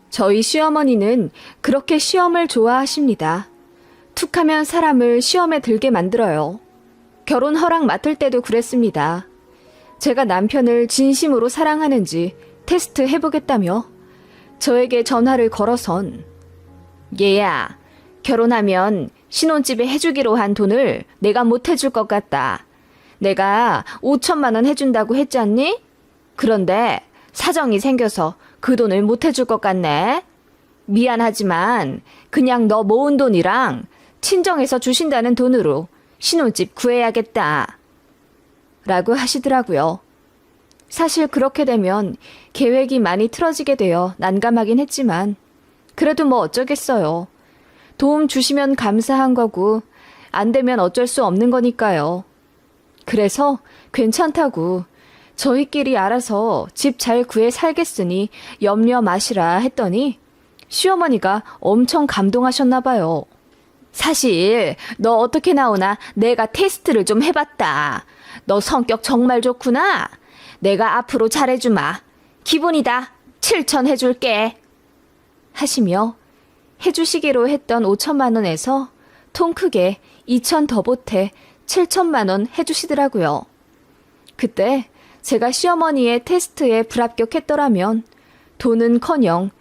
저희 시어머니는 그렇게 시험을 좋아하십니다. 툭하면 사람을 시험에 들게 만들어요. 결혼 허락 맡을 때도 그랬습니다. 제가 남편을 진심으로 사랑하는지 테스트 해보겠다며 저에게 전화를 걸어선 얘야, 결혼하면 신혼집에 해주기로 한 돈을 내가 못 해줄 것 같다. 내가 5천만 원 해준다고 했지 않니? 그런데 사정이 생겨서 그 돈을 못 해줄 것 같네. 미안하지만 그냥 너 모은 돈이랑 친정에서 주신다는 돈으로 신혼집 구해야겠다. 라고 하시더라고요. 사실 그렇게 되면 계획이 많이 틀어지게 되어 난감하긴 했지만 그래도 뭐 어쩌겠어요. 도움 주시면 감사한 거고 안 되면 어쩔 수 없는 거니까요. 그래서 괜찮다고 저희끼리 알아서 집 잘 구해 살겠으니 염려 마시라 했더니 시어머니가 엄청 감동하셨나 봐요. 사실 너 어떻게 나오나 내가 테스트를 좀 해봤다. 너 성격 정말 좋구나. 내가 앞으로 잘해주마. 기본이다. 7천 해줄게. 하시며 해주시기로 했던 5천만 원에서 통 크게 2천 더 보태 7천만 원 해주시더라고요. 그때 제가 시어머니의 테스트에 불합격했더라면 돈은커녕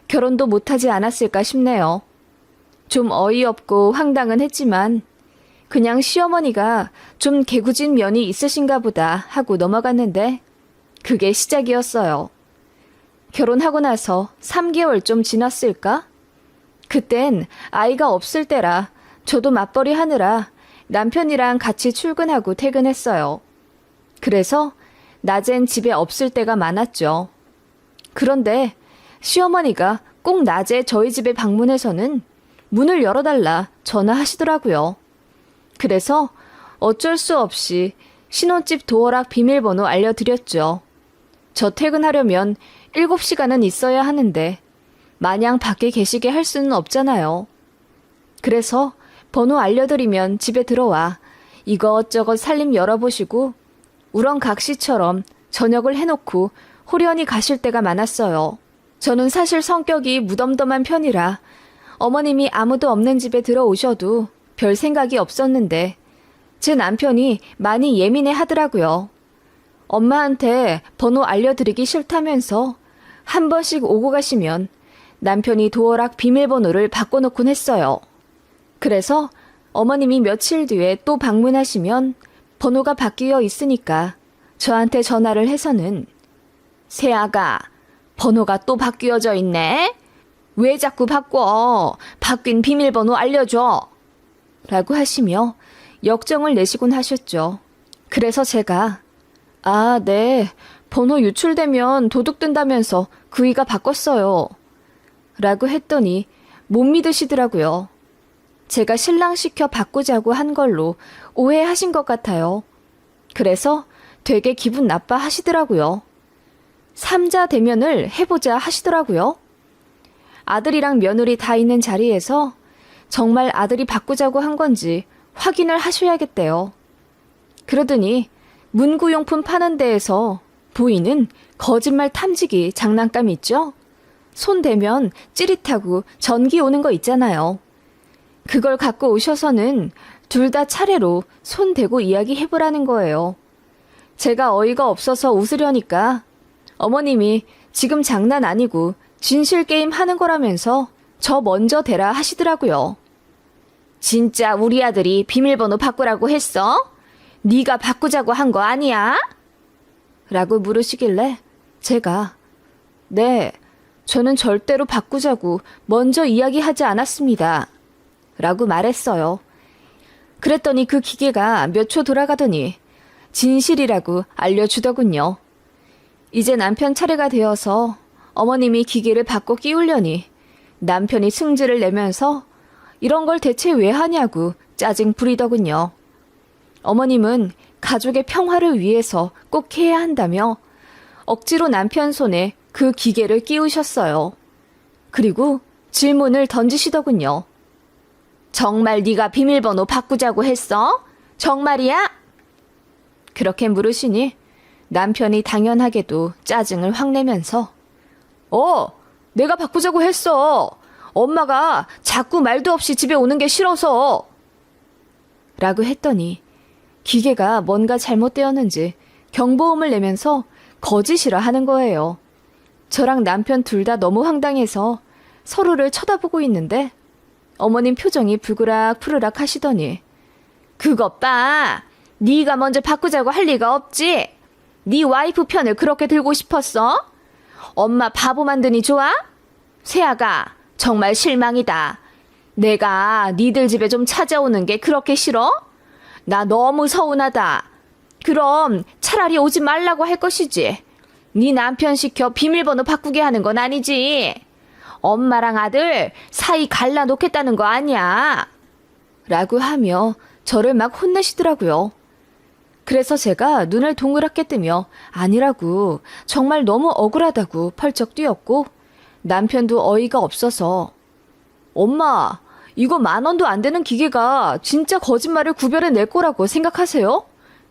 결혼도 못하지 않았을까 싶네요. 좀 어이없고 황당은 했지만 그냥 시어머니가 좀 개구진 면이 있으신가 보다 하고 넘어갔는데 그게 시작이었어요. 결혼하고 나서 3개월 좀 지났을까? 그땐 아이가 없을 때라 저도 맞벌이 하느라 남편이랑 같이 출근하고 퇴근했어요. 그래서 낮엔 집에 없을 때가 많았죠. 그런데 시어머니가 꼭 낮에 저희 집에 방문해서는 문을 열어달라 전화하시더라고요. 그래서 어쩔 수 없이 신혼집 도어락 비밀번호 알려드렸죠. 저 퇴근하려면 7시간은 있어야 하는데 마냥 밖에 계시게 할 수는 없잖아요. 그래서 번호 알려드리면 집에 들어와 이것저것 살림 열어보시고 우렁각시처럼 저녁을 해놓고 호련히 가실 때가 많았어요. 저는 사실 성격이 무덤덤한 편이라 어머님이 아무도 없는 집에 들어오셔도 별 생각이 없었는데 제 남편이 많이 예민해 하더라고요. 엄마한테 번호 알려드리기 싫다면서 한 번씩 오고 가시면 남편이 도어락 비밀번호를 바꿔놓곤 했어요. 그래서 어머님이 며칠 뒤에 또 방문하시면 번호가 바뀌어 있으니까 저한테 전화를 해서는 새아가 번호가 또 바뀌어져 있네? 왜 자꾸 바꿔? 바뀐 비밀번호 알려줘. 라고 하시며 역정을 내시곤 하셨죠. 그래서 제가 아, 네. 번호 유출되면 도둑 뜬다면서 그이가 바꿨어요. 라고 했더니 못 믿으시더라고요. 제가 신랑시켜 바꾸자고 한 걸로 오해하신 것 같아요. 그래서 되게 기분 나빠 하시더라고요. 3자 대면을 해보자 하시더라고요. 아들이랑 며느리 다 있는 자리에서 정말 아들이 바꾸자고 한 건지 확인을 하셔야겠대요. 그러더니 문구용품 파는 데에서 보이는 거짓말 탐지기 장난감 있죠? 손 대면 찌릿하고 전기 오는 거 있잖아요. 그걸 갖고 오셔서는 둘 다 차례로 손 대고 이야기해보라는 거예요. 제가 어이가 없어서 웃으려니까 어머님이 지금 장난 아니고 진실 게임 하는 거라면서 저 먼저 대라 하시더라고요. 진짜 우리 아들이 비밀번호 바꾸라고 했어? 네가 바꾸자고 한 거 아니야? 라고 물으시길래 제가 네, 저는 절대로 바꾸자고 먼저 이야기하지 않았습니다. 라고 말했어요. 그랬더니 그 기계가 몇 초 돌아가더니 진실이라고 알려주더군요. 이제 남편 차례가 되어서 어머님이 기계를 바꿔 끼우려니 남편이 승질을 내면서 이런 걸 대체 왜 하냐고 짜증 부리더군요. 어머님은 가족의 평화를 위해서 꼭 해야 한다며 억지로 남편 손에 그 기계를 끼우셨어요. 그리고 질문을 던지시더군요. 정말 네가 비밀번호 바꾸자고 했어? 정말이야? 그렇게 물으시니 남편이 당연하게도 짜증을 확 내면서 내가 바꾸자고 했어. 엄마가 자꾸 말도 없이 집에 오는 게 싫어서. 라고 했더니 기계가 뭔가 잘못되었는지 경보음을 내면서 거짓이라 하는 거예요. 저랑 남편 둘 다 너무 황당해서 서로를 쳐다보고 있는데 어머님 표정이 부그락푸르락 하시더니 그것 봐. 네가 먼저 바꾸자고 할 리가 없지. 네 와이프 편을 그렇게 들고 싶었어? 엄마 바보 만드니 좋아? 세아가 정말 실망이다. 내가 니들 집에 좀 찾아오는 게 그렇게 싫어? 나 너무 서운하다. 그럼 차라리 오지 말라고 할 것이지. 네 남편 시켜 비밀번호 바꾸게 하는 건 아니지. 엄마랑 아들 사이 갈라놓겠다는 거 아니야. 라고 하며 저를 막 혼내시더라고요. 그래서 제가 눈을 동그랗게 뜨며 아니라고 정말 너무 억울하다고 펄쩍 뛰었고 남편도 어이가 없어서 엄마, 이거 10,000원도 안 되는 기계가 진짜 거짓말을 구별해낼 거라고 생각하세요?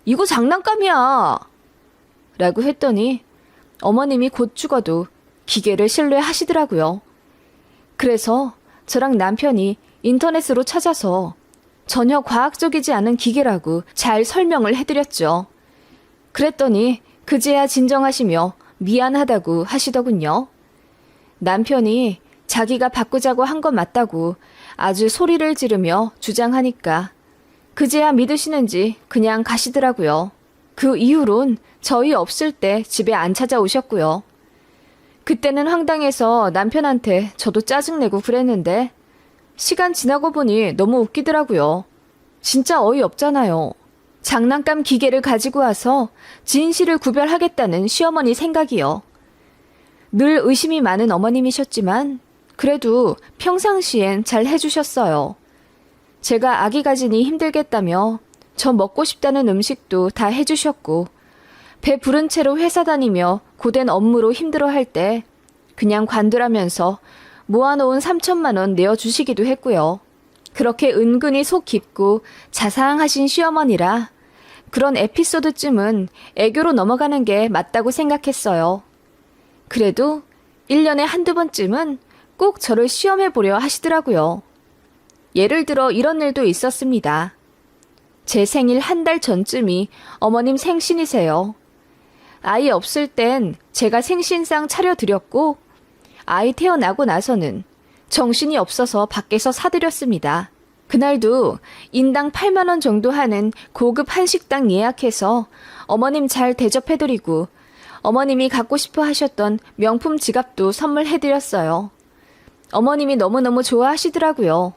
이거 장난감이야. 라고 했더니 어머님이 곧 죽어도 기계를 신뢰하시더라고요. 그래서 저랑 남편이 인터넷으로 찾아서 전혀 과학적이지 않은 기계라고 잘 설명을 해드렸죠. 그랬더니 그제야 진정하시며 미안하다고 하시더군요. 남편이 자기가 바꾸자고 한 건 맞다고 아주 소리를 지르며 주장하니까 그제야 믿으시는지 그냥 가시더라고요. 그 이후론 저희 없을 때 집에 안 찾아오셨고요. 그때는 황당해서 남편한테 저도 짜증내고 그랬는데 시간 지나고 보니 너무 웃기더라고요. 진짜 어이없잖아요. 장난감 기계를 가지고 와서 진실을 구별하겠다는 시어머니 생각이요. 늘 의심이 많은 어머님이셨지만 그래도 평상시엔 잘 해주셨어요. 제가 아기 가지니 힘들겠다며 저 먹고 싶다는 음식도 다 해주셨고 배 부른 채로 회사 다니며 고된 업무로 힘들어할 때 그냥 관두라면서 모아놓은 3,000만 원 내어주시기도 했고요. 그렇게 은근히 속 깊고 자상하신 시어머니라 그런 에피소드쯤은 애교로 넘어가는 게 맞다고 생각했어요. 그래도 1년에 한두 번쯤은 꼭 저를 시험해보려 하시더라고요. 예를 들어 이런 일도 있었습니다. 제 생일 한 달 전쯤이 어머님 생신이세요. 아이 없을 땐 제가 생신상 차려드렸고 아이 태어나고 나서는 정신이 없어서 밖에서 사드렸습니다. 그날도 인당 8만 원 정도 하는 고급 한식당 예약해서 어머님 잘 대접해드리고 어머님이 갖고 싶어 하셨던 명품 지갑도 선물해드렸어요. 어머님이 너무너무 좋아하시더라고요.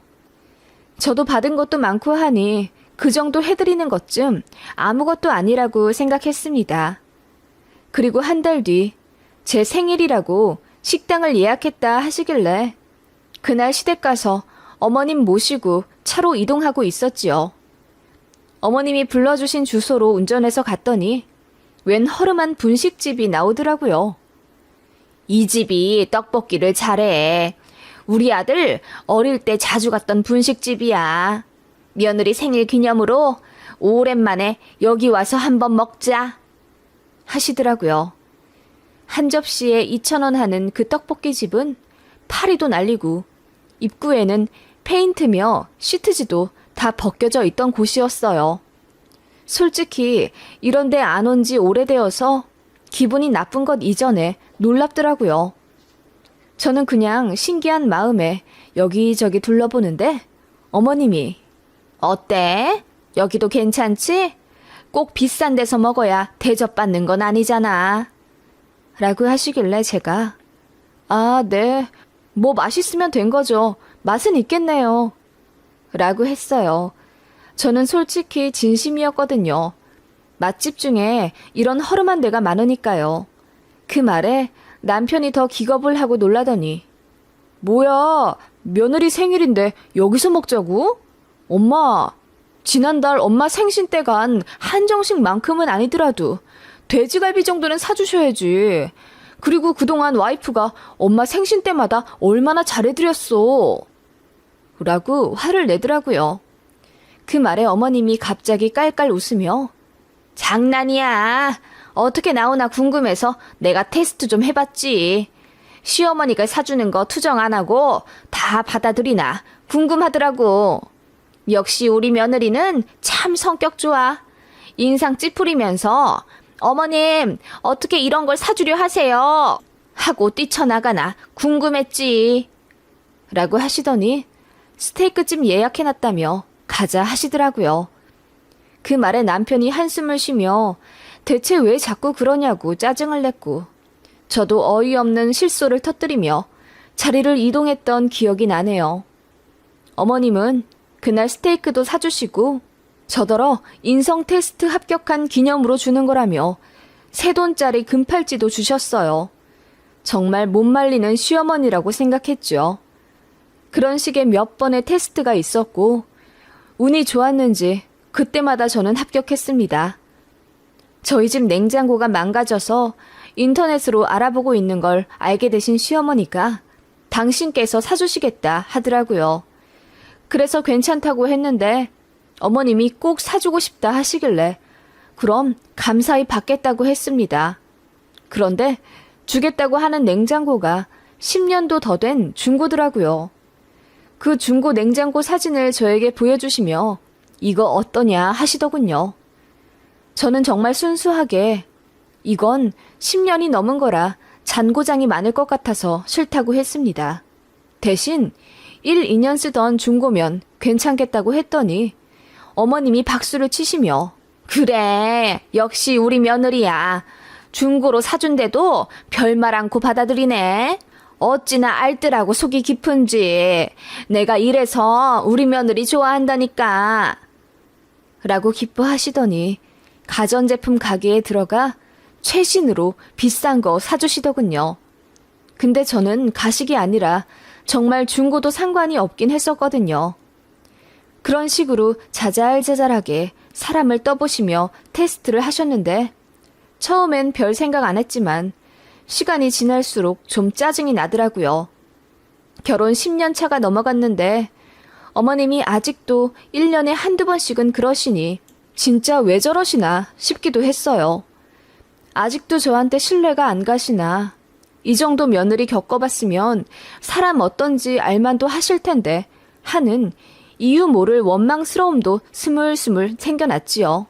저도 받은 것도 많고 하니 그 정도 해드리는 것쯤 아무것도 아니라고 생각했습니다. 그리고 한 달 뒤 제 생일이라고 식당을 예약했다 하시길래 그날 시댁 가서 어머님 모시고 차로 이동하고 있었지요. 어머님이 불러주신 주소로 운전해서 갔더니 웬 허름한 분식집이 나오더라고요. 이 집이 떡볶이를 잘해. 우리 아들 어릴 때 자주 갔던 분식집이야. 며느리 생일 기념으로 오랜만에 여기 와서 한번 먹자. 하시더라고요. 한 접시에 2,000원 하는 그 떡볶이집은 파리도 날리고 입구에는 페인트며 시트지도 다 벗겨져 있던 곳이었어요. 솔직히 이런 데 안 온 지 오래되어서 기분이 나쁜 것 이전에 놀랍더라고요. 저는 그냥 신기한 마음에 여기저기 둘러보는데 어머님이 어때? 여기도 괜찮지? 꼭 비싼 데서 먹어야 대접받는 건 아니잖아. 라고 하시길래 제가 아, 네. 뭐 맛있으면 된 거죠. 맛은 있겠네요. 라고 했어요. 저는 솔직히 진심이었거든요. 맛집 중에 이런 허름한 데가 많으니까요. 그 말에 남편이 더 기겁을 하고 놀라더니 뭐야, 며느리 생일인데 여기서 먹자고? 엄마, 지난달 엄마 생신 때 간 한정식만큼은 아니더라도 돼지갈비 정도는 사주셔야지. 그리고 그동안 와이프가 엄마 생신 때마다 얼마나 잘해드렸어. 라고 화를 내더라고요. 그 말에 어머님이 갑자기 깔깔 웃으며 장난이야. 어떻게 나오나 궁금해서 내가 테스트 좀 해봤지. 시어머니가 사주는 거 투정 안 하고 다 받아들이나 궁금하더라고. 역시 우리 며느리는 참 성격 좋아. 인상 찌푸리면서 어머님 어떻게 이런 걸 사주려 하세요? 하고 뛰쳐나가나 궁금했지. 라고 하시더니 스테이크집 예약해놨다며 가자 하시더라고요. 그 말에 남편이 한숨을 쉬며 대체 왜 자꾸 그러냐고 짜증을 냈고 저도 어이없는 실소를 터뜨리며 자리를 이동했던 기억이 나네요. 어머님은 그날 스테이크도 사주시고 저더러 인성 테스트 합격한 기념으로 주는 거라며 $3 금팔찌도 주셨어요. 정말 못 말리는 시어머니라고 생각했죠. 그런 식의 몇 번의 테스트가 있었고 운이 좋았는지 그때마다 저는 합격했습니다. 저희 집 냉장고가 망가져서 인터넷으로 알아보고 있는 걸 알게 되신 시어머니가 당신께서 사주시겠다 하더라고요. 그래서 괜찮다고 했는데 어머님이 꼭 사주고 싶다 하시길래 그럼 감사히 받겠다고 했습니다. 그런데 주겠다고 하는 냉장고가 10년도 더 된 중고더라고요. 그 중고 냉장고 사진을 저에게 보여주시며 이거 어떠냐 하시더군요. 저는 정말 순수하게 이건 10년이 넘은 거라 잔고장이 많을 것 같아서 싫다고 했습니다. 대신 1, 2년 쓰던 중고면 괜찮겠다고 했더니 어머님이 박수를 치시며 그래 역시 우리 며느리야. 중고로 사준데도 별말 않고 받아들이네. 어찌나 알뜰하고 속이 깊은지. 내가 이래서 우리 며느리 좋아한다니까. 라고 기뻐하시더니 가전제품 가게에 들어가 최신으로 비싼 거 사주시더군요. 근데 저는 가식이 아니라 정말 중고도 상관이 없긴 했었거든요. 그런 식으로 자잘자잘하게 사람을 떠보시며 테스트를 하셨는데 처음엔 별 생각 안 했지만 시간이 지날수록 좀 짜증이 나더라고요. 결혼 10년 차가 넘어갔는데 어머님이 아직도 1년에 한두 번씩은 그러시니 진짜 왜 저러시나 싶기도 했어요. 아직도 저한테 신뢰가 안 가시나. 이 정도 며느리 겪어봤으면 사람 어떤지 알만도 하실 텐데 하는 이유 모를 원망스러움도 스물스물 생겨났지요.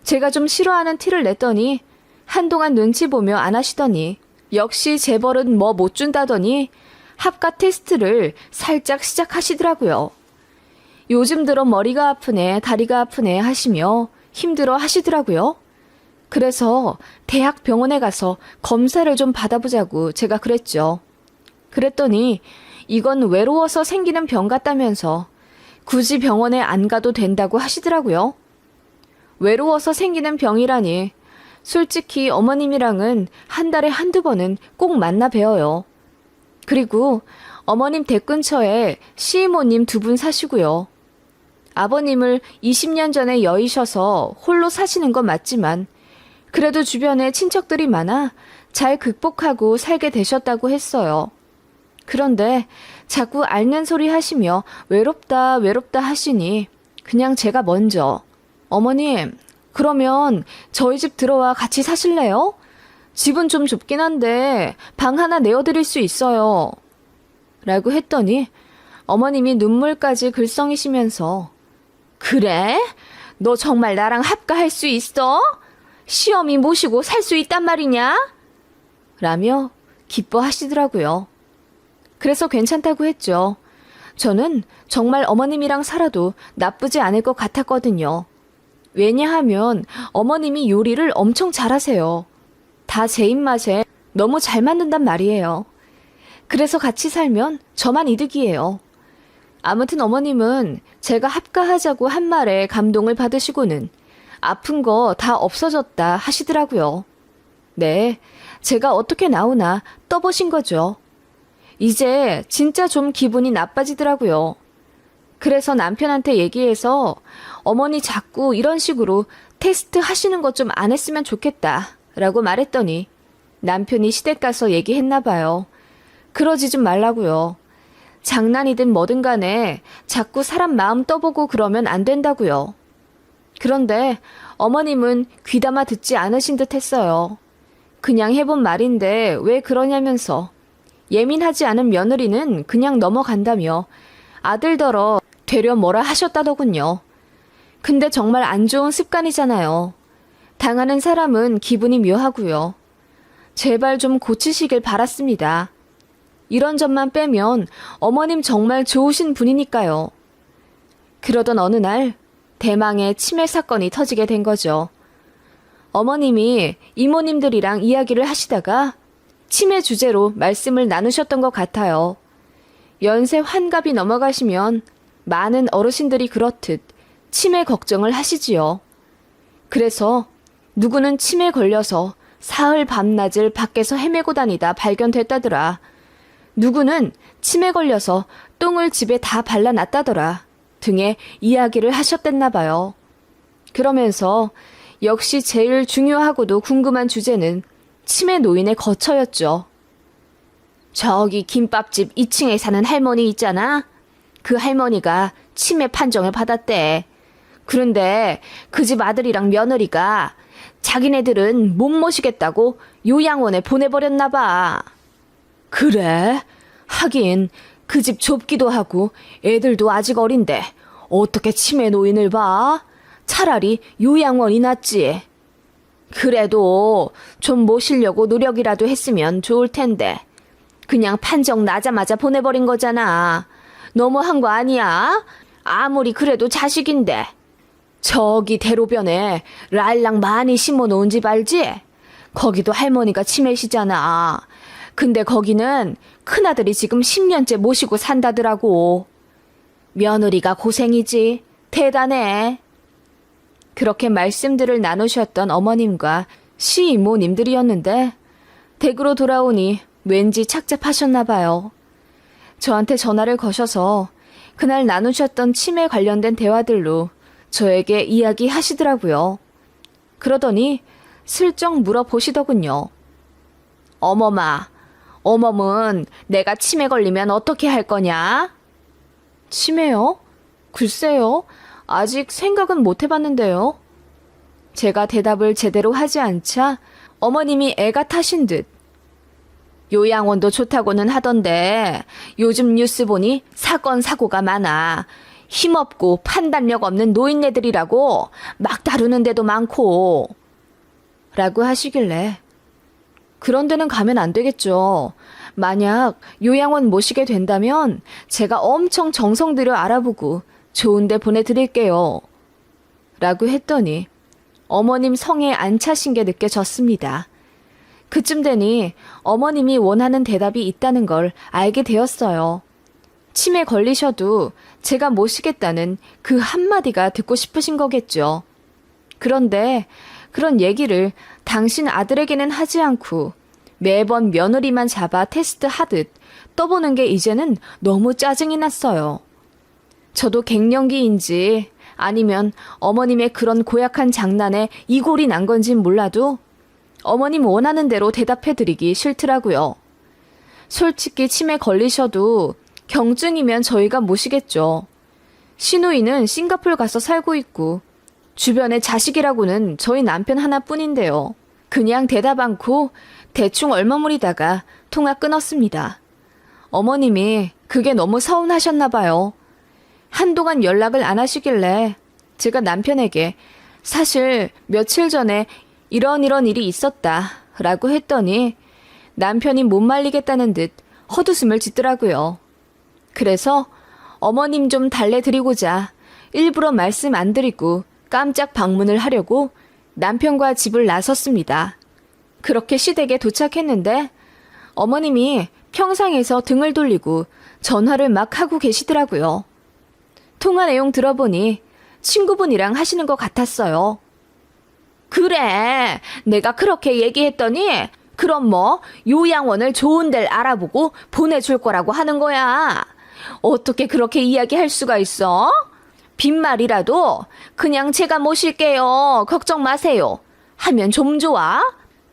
제가 좀 싫어하는 티를 냈더니 한동안 눈치 보며 안 하시더니 역시 재벌은 뭐 못 준다더니 합가 테스트를 살짝 시작하시더라고요. 요즘 들어 머리가 아프네, 다리가 아프네 하시며 힘들어 하시더라고요. 그래서 대학 병원에 가서 검사를 좀 받아보자고 제가 그랬죠. 그랬더니 이건 외로워서 생기는 병 같다면서 굳이 병원에 안 가도 된다고 하시더라고요. 외로워서 생기는 병이라니 솔직히 어머님이랑은 한 달에 한두 번은 꼭 만나 뵈어요. 그리고 어머님 댁 근처에 시이모님 2분 사시고요. 아버님을 20년 전에 여의셔서 홀로 사시는 건 맞지만 그래도 주변에 친척들이 많아 잘 극복하고 살게 되셨다고 했어요. 그런데 자꾸 앓는 소리 하시며 외롭다 외롭다 하시니 그냥 제가 먼저 어머님 그러면 저희 집 들어와 같이 사실래요? 집은 좀 좁긴 한데 방 하나 내어드릴 수 있어요. 라고 했더니 어머님이 눈물까지 글썽이시면서 그래? 너 정말 나랑 합가할 수 있어? 시어미 모시고 살 수 있단 말이냐? 라며 기뻐하시더라고요. 그래서 괜찮다고 했죠. 저는 정말 어머님이랑 살아도 나쁘지 않을 것 같았거든요. 왜냐하면 어머님이 요리를 엄청 잘하세요. 다 제 입맛에 너무 잘 맞는단 말이에요. 그래서 같이 살면 저만 이득이에요. 아무튼 어머님은 제가 합가하자고 한 말에 감동을 받으시고는 아픈 거 다 없어졌다 하시더라고요. 네, 제가 어떻게 나오나 떠보신 거죠. 이제 진짜 좀 기분이 나빠지더라고요. 그래서 남편한테 얘기해서 어머니 자꾸 이런 식으로 테스트 하시는 거 좀 안 했으면 좋겠다 라고 말했더니 남편이 시댁 가서 얘기했나 봐요. 그러지 좀 말라고요. 장난이든 뭐든 간에 자꾸 사람 마음 떠보고 그러면 안 된다고요. 그런데 어머님은 귀담아 듣지 않으신 듯 했어요. 그냥 해본 말인데 왜 그러냐면서 예민하지 않은 며느리는 그냥 넘어간다며 아들더러 되려 뭐라 하셨다더군요. 근데 정말 안 좋은 습관이잖아요. 당하는 사람은 기분이 묘하고요. 제발 좀 고치시길 바랐습니다. 이런 점만 빼면 어머님 정말 좋으신 분이니까요. 그러던 어느 날 대망의 치매 사건이 터지게 된 거죠. 어머님이 이모님들이랑 이야기를 하시다가 치매 주제로 말씀을 나누셨던 것 같아요. 연세 환갑이 넘어가시면 많은 어르신들이 그렇듯 치매 걱정을 하시지요. 그래서 누구는 치매 걸려서 사흘 밤낮을 밖에서 헤매고 다니다 발견됐다더라. 누구는 치매 걸려서 똥을 집에 다 발라놨다더라. 등의 이야기를 하셨댔나 봐요. 그러면서 역시 제일 중요하고도 궁금한 주제는 치매 노인의 거처였죠. 저기 김밥집 2층에 사는 할머니 있잖아. 그 할머니가 치매 판정을 받았대. 그런데 그 집 아들이랑 며느리가 자기네들은 못 모시겠다고 요양원에 보내버렸나 봐. 그래? 하긴 그 집 좁기도 하고 애들도 아직 어린데 어떻게 치매 노인을 봐? 차라리 요양원이 낫지. 그래도 좀 모시려고 노력이라도 했으면 좋을 텐데 그냥 판정 나자마자 보내버린 거잖아. 너무한 거 아니야? 아무리 그래도 자식인데. 저기 대로변에 랄랑 많이 심어놓은 집 알지? 거기도 할머니가 치매시잖아. 근데 거기는 큰아들이 지금 10년째 모시고 산다더라고. 며느리가 고생이지. 대단해. 그렇게 말씀들을 나누셨던 어머님과 시이모님들이었는데 댁으로 돌아오니 왠지 착잡하셨나 봐요. 저한테 전화를 거셔서 그날 나누셨던 치매 관련된 대화들로 저에게 이야기하시더라고요. 그러더니 슬쩍 물어보시더군요. 어머마, 어멈은 내가 치매 걸리면 어떻게 할 거냐? 치매요? 글쎄요. 아직 생각은 못 해봤는데요. 제가 대답을 제대로 하지 않자 어머님이 애가 타신 듯 요양원도 좋다고는 하던데 요즘 뉴스 보니 사건 사고가 많아. 힘없고 판단력 없는 노인네들이라고 막 다루는 데도 많고 라고 하시길래 그런 데는 가면 안 되겠죠. 만약 요양원 모시게 된다면 제가 엄청 정성 들여 알아보고 좋은 데 보내드릴게요. 라고 했더니 어머님 성에 안 차신 게 느껴졌습니다. 그쯤 되니 어머님이 원하는 대답이 있다는 걸 알게 되었어요. 치매 걸리셔도 제가 모시겠다는 그 한마디가 듣고 싶으신 거겠죠. 그런데 그런 얘기를 당신 아들에게는 하지 않고 매번 며느리만 잡아 테스트하듯 떠보는 게 이제는 너무 짜증이 났어요. 저도 갱년기인지 아니면 어머님의 그런 고약한 장난에 이골이 난 건진 몰라도 어머님 원하는 대로 대답해드리기 싫더라고요. 솔직히 치매 걸리셔도 경증이면 저희가 모시겠죠. 시누이는 싱가포르 가서 살고 있고 주변에 자식이라고는 저희 남편 하나뿐인데요. 그냥 대답 않고 대충 얼머무리다가 통화 끊었습니다. 어머님이 그게 너무 서운하셨나 봐요. 한동안 연락을 안 하시길래 제가 남편에게 사실 며칠 전에 이런 일이 있었다 라고 했더니 남편이 못 말리겠다는 듯 헛웃음을 짓더라고요. 그래서 어머님 좀 달래드리고자 일부러 말씀 안 드리고 깜짝 방문을 하려고 남편과 집을 나섰습니다. 그렇게 시댁에 도착했는데 어머님이 평상에서 등을 돌리고 전화를 막 하고 계시더라고요. 통화 내용 들어보니 친구분이랑 하시는 것 같았어요. 그래, 내가 그렇게 얘기했더니 그럼 뭐 요양원을 좋은 데를 알아보고 보내줄 거라고 하는 거야. 어떻게 그렇게 이야기할 수가 있어? 빈말이라도 그냥 제가 모실게요. 걱정 마세요. 하면 좀 좋아.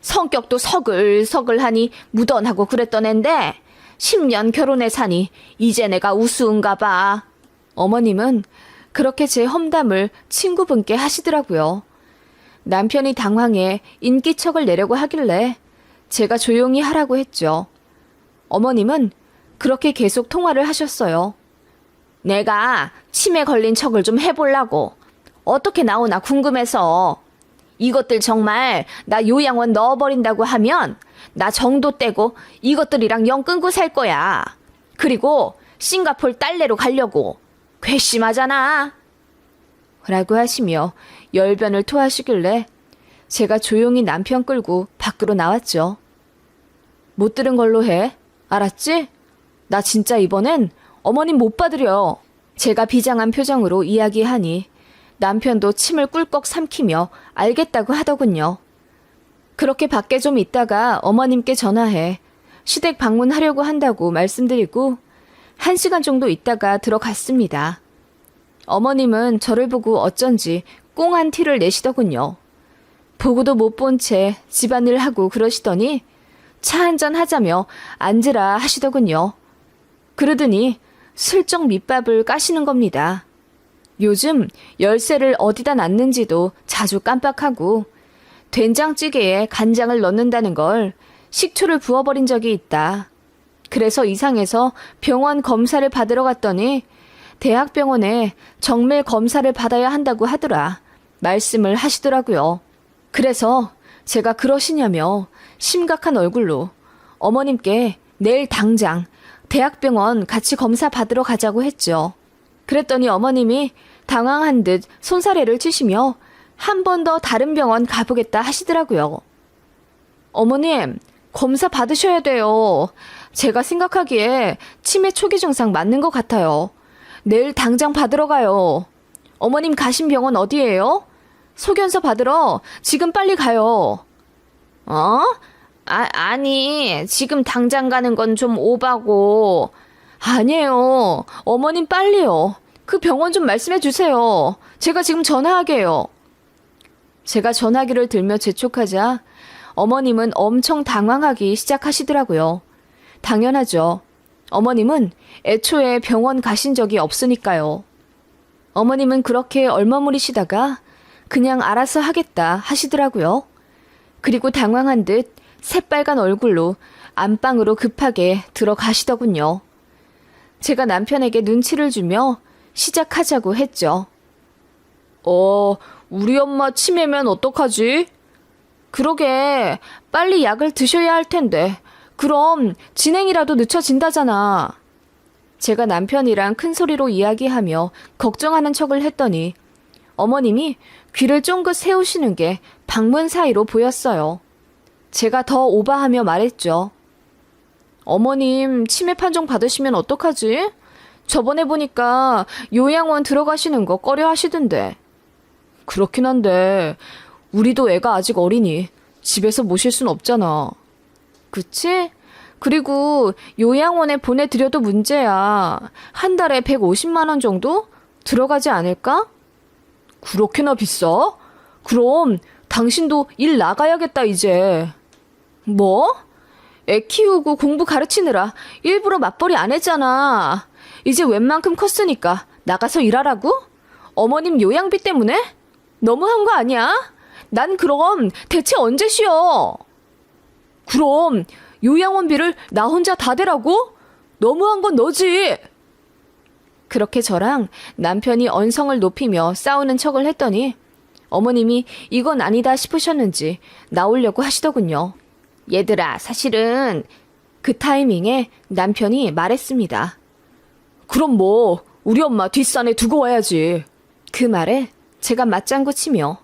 성격도 서글서글하니 무던하고 그랬던 앤데 10년 결혼해 사니 이제 내가 우스운가 봐. 어머님은 그렇게 제 험담을 친구분께 하시더라고요. 남편이 당황해 인기척을 내려고 하길래 제가 조용히 하라고 했죠. 어머님은 그렇게 계속 통화를 하셨어요. 내가 치매 걸린 척을 좀 해보려고. 어떻게 나오나 궁금해서. 이것들 정말 나 요양원 넣어버린다고 하면 나 정도 떼고 이것들이랑 영 끊고 살 거야. 그리고 싱가폴 딸내로 가려고. 괘씸하잖아. 라고 하시며 열변을 토하시길래 제가 조용히 남편 끌고 밖으로 나왔죠. 못 들은 걸로 해. 알았지? 나 진짜 이번엔 어머님 못 받으려. 제가 비장한 표정으로 이야기하니 남편도 침을 꿀꺽 삼키며 알겠다고 하더군요. 그렇게 밖에 좀 있다가 어머님께 전화해 시댁 방문하려고 한다고 말씀드리고 1시간 정도 있다가 들어갔습니다. 어머님은 저를 보고 어쩐지 꽁한 티를 내시더군요. 보고도 못 본 채 집안일 하고 그러시더니 차 한잔 하자며 앉으라 하시더군요. 그러더니 슬쩍 밑밥을 까시는 겁니다. 요즘 열쇠를 어디다 놨는지도 자주 깜빡하고 된장찌개에 간장을 넣는다는 걸 식초를 부어버린 적이 있다. 그래서 이상해서 병원 검사를 받으러 갔더니 대학병원에 정밀 검사를 받아야 한다고 하더라. 말씀을 하시더라고요. 그래서 제가 그러시냐며 심각한 얼굴로 어머님께 내일 당장 대학병원 같이 검사 받으러 가자고 했죠. 그랬더니 어머님이 당황한 듯 손사래를 치시며 한 번 더 다른 병원 가보겠다 하시더라고요. 어머님, 검사 받으셔야 돼요. 제가 생각하기에 치매 초기 증상 맞는 것 같아요. 내일 당장 받으러 가요. 어머님 가신 병원 어디예요? 소견서 받으러 지금 빨리 가요. 어? 아니, 지금 당장 가는 건 좀 오바고. 아니에요. 어머님 빨리요. 그 병원 좀 말씀해 주세요. 제가 지금 전화하게요. 제가 전화기를 들며 재촉하자 어머님은 엄청 당황하기 시작하시더라고요. 당연하죠. 어머님은 애초에 병원 가신 적이 없으니까요. 어머님은 그렇게 얼머무리시다가 그냥 알아서 하겠다 하시더라고요. 그리고 당황한 듯 새빨간 얼굴로 안방으로 급하게 들어가시더군요. 제가 남편에게 눈치를 주며 시작하자고 했죠. 우리 엄마 치매면 어떡하지? 그러게, 빨리 약을 드셔야 할 텐데. 그럼 진행이라도 늦춰진다잖아. 제가 남편이랑 큰 소리로 이야기하며 걱정하는 척을 했더니 어머님이 귀를 쫑긋 세우시는 게 방문 사이로 보였어요. 제가 더 오바하며 말했죠. 어머님 치매 판정 받으시면 어떡하지? 저번에 보니까 요양원 들어가시는 거 꺼려 하시던데. 그렇긴 한데 우리도 애가 아직 어리니 집에서 모실 순 없잖아. 그치? 그리고 요양원에 보내드려도 문제야. 한 달에 150만 원 정도? 들어가지 않을까? 그렇게나 비싸? 그럼 당신도 일 나가야겠다 이제. 뭐? 애 키우고 공부 가르치느라 일부러 맞벌이 안 했잖아. 이제 웬만큼 컸으니까 나가서 일하라고? 어머님 요양비 때문에? 너무한 거 아니야? 난 그럼 대체 언제 쉬어? 그럼 요양원비를 나 혼자 다 대라고? 너무한 건 너지. 그렇게 저랑 남편이 언성을 높이며 싸우는 척을 했더니 어머님이 이건 아니다 싶으셨는지 나오려고 하시더군요. 얘들아, 사실은 그 타이밍에 남편이 말했습니다. 그럼 뭐 우리 엄마 뒷산에 두고 와야지. 그 말에 제가 맞장구 치며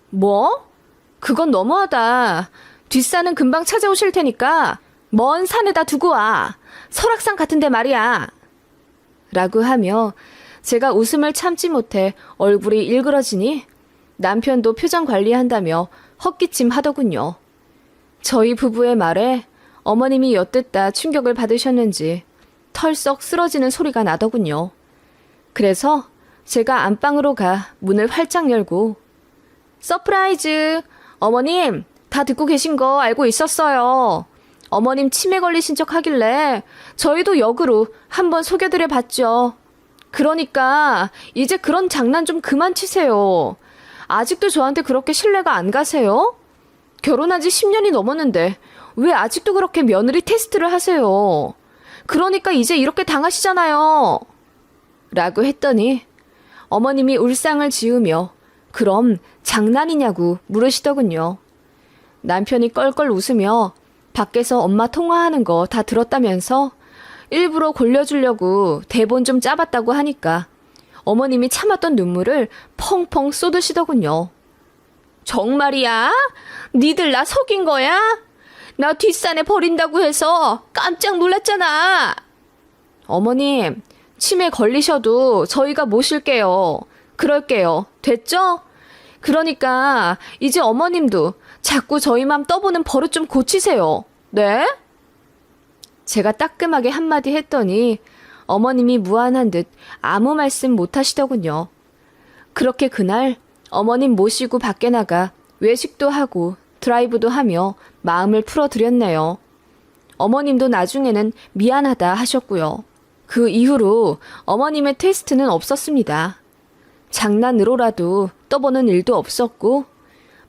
뭐? 그건 너무하다. 뒷산은 금방 찾아오실 테니까 먼 산에다 두고 와. 설악산 같은데 말이야. 라고 하며 제가 웃음을 참지 못해 얼굴이 일그러지니 남편도 표정 관리한다며 헛기침 하더군요. 저희 부부의 말에 어머님이 엿듣다 충격을 받으셨는지 털썩 쓰러지는 소리가 나더군요. 그래서 제가 안방으로 가 문을 활짝 열고 서프라이즈! 어머님! 다 듣고 계신 거 알고 있었어요. 어머님 치매 걸리신 척 하길래 저희도 역으로 한번 소개드려 봤죠. 그러니까 이제 그런 장난 좀 그만 치세요. 아직도 저한테 그렇게 신뢰가 안 가세요? 결혼한 지 10년이 넘었는데 왜 아직도 그렇게 며느리 테스트를 하세요? 그러니까 이제 이렇게 당하시잖아요. 라고 했더니 어머님이 울상을 지으며 그럼 장난이냐고 물으시더군요. 남편이 껄껄 웃으며 밖에서 엄마 통화하는 거 다 들었다면서 일부러 골려주려고 대본 좀 짜봤다고 하니까 어머님이 참았던 눈물을 펑펑 쏟으시더군요. 정말이야? 니들 나 속인 거야? 나 뒷산에 버린다고 해서 깜짝 놀랐잖아. 어머님, 치매 걸리셔도 저희가 모실게요. 그럴게요. 됐죠? 그러니까 이제 어머님도 자꾸 저희 맘 떠보는 버릇 좀 고치세요. 네? 제가 따끔하게 한마디 했더니 어머님이 무안한 듯 아무 말씀 못 하시더군요. 그렇게 그날 어머님 모시고 밖에 나가 외식도 하고 드라이브도 하며 마음을 풀어드렸네요. 어머님도 나중에는 미안하다 하셨고요. 그 이후로 어머님의 테스트는 없었습니다. 장난으로라도 떠보는 일도 없었고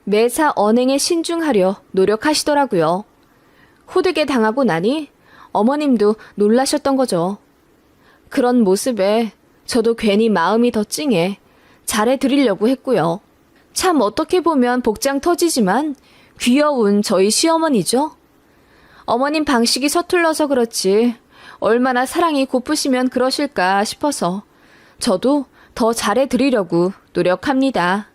매사 언행에 신중하려 노력하시더라고요. 호되게 당하고 나니 어머님도 놀라셨던 거죠. 그런 모습에 저도 괜히 마음이 더 찡해 잘해드리려고 했고요. 참 어떻게 보면 복장 터지지만 귀여운 저희 시어머니죠. 어머님 방식이 서툴러서 그렇지 얼마나 사랑이 고프시면 그러실까 싶어서 저도 더 잘해드리려고 노력합니다.